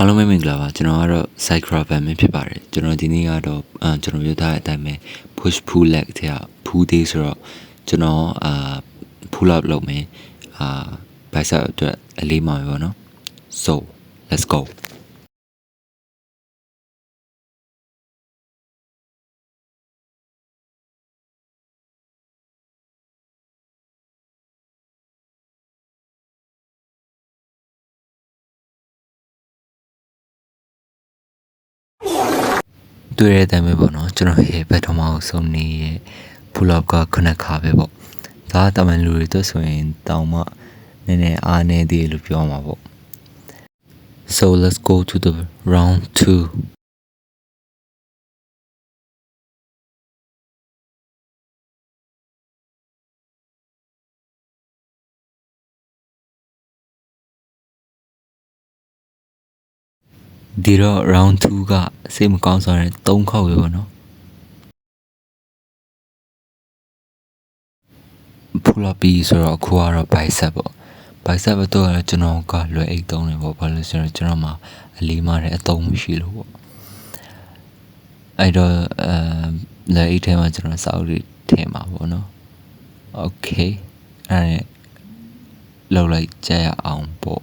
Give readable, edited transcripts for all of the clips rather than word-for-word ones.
အားလုံးပဲမင်္ဂလာပါကျွန်တော်ကတော့ Cycra Van ဖြစ်ပါတယ်ကျွန်တော်ဒီနေ့ကတော့ကျွန်တော်ပြောထားတဲ့အတိုင်းပဲ push pull leg တဲ့ pull day ဆိုတော့ကျွန်တော်pull up လုပ်မယ်bicep အတွက်အလေးမှာပဲပေါ့နော် so let's goတွေ့ရတဲ့အတိုင်းပဲပေါ့နော်ကျွန်တော်ရဲ့ဘက်ထမအောင်ဆုံးနေရဲ့ pull up က9ခါပဲပေါ့ဒါကတမန်လူတွေအတွက်ဆိုရင်တောင်မှနည်းနည်းအားနေသေးလို့ပြောမှာပေါ့ so let's go to the round 2ဒီတော့ round 2ကစိတ်မကောင်းဆိုရင်3ခေါက်ပဲပေါ့နော် pull up ပြီးဆိုတော့အခုကတော့ bicep ပေါ့ bicep တော့ကျွန်တော်ကလွယ်အိတ်သုံးတယ်ပေါ့ဘာလို့ဆိုတော့ကျွန်တော်မှာအလေးမတဲ့အသုံးမရှိလို့ပေါ့အဲ့တော့လွယ်အိတ်ထဲမှာကျွန်တော်စောက်လေးထည့်မှာပေါ့နော် okay အဲ့လောက်လိုက်ကြရအောင်ပေါ့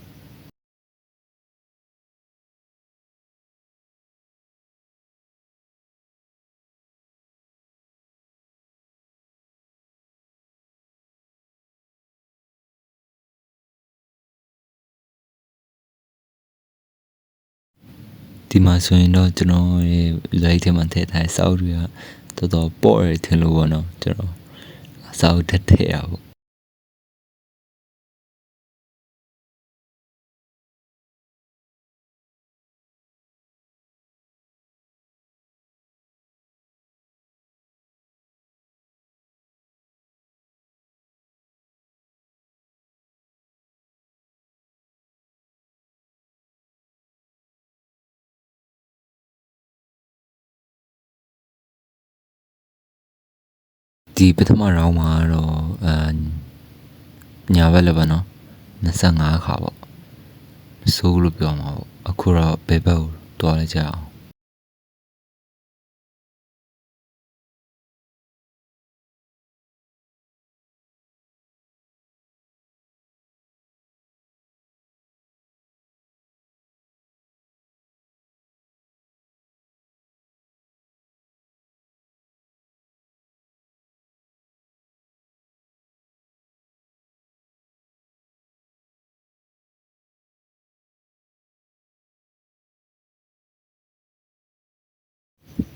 ဒီမှာဆိုရင်တော့ကျွန်တော်ရဲ့လွယ်အိတ်ထဲမှာထည့်ထားတဲ့စောက်တွေကတော်တော်ပေါ့ရထင်လို့ပေါ့နော်ကျွန်တော်စောက်ထည့်ရပေါ့ဒီပထမ round မှာတော့ညာဘက်လည်းပါနော်25ခါပေါ့ဆိုးလို့ပြောမှာပေါ့အခုတော့ဘယ်ဘက်ကိုတွားလိုက်ကြအောင်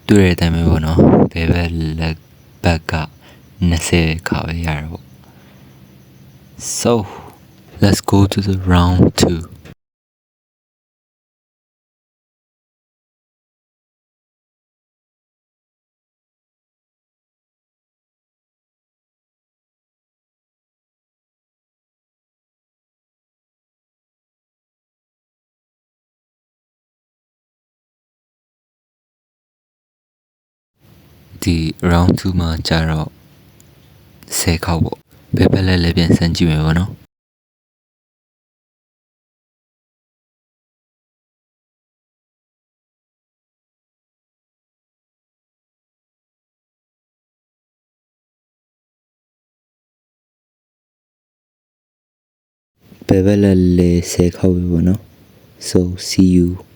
တွေ့ရတဲ့အတိုင်းပဲပေါ့နော်ဘယ်ဘက်လက်ဘက်က20ခါပဲရတာပေါ့ so let's go to the round 2ဒီ round 2မှာကြာတော့10ခေါက်ပေါ့ဘယ်ဘက်လက်လည်းပြန်စမ်းကြည့်မယ်ပေါ့နော်ဘယ်ဘက်လက်လည်း10ခေါက်ပဲပေါ့နော် so see you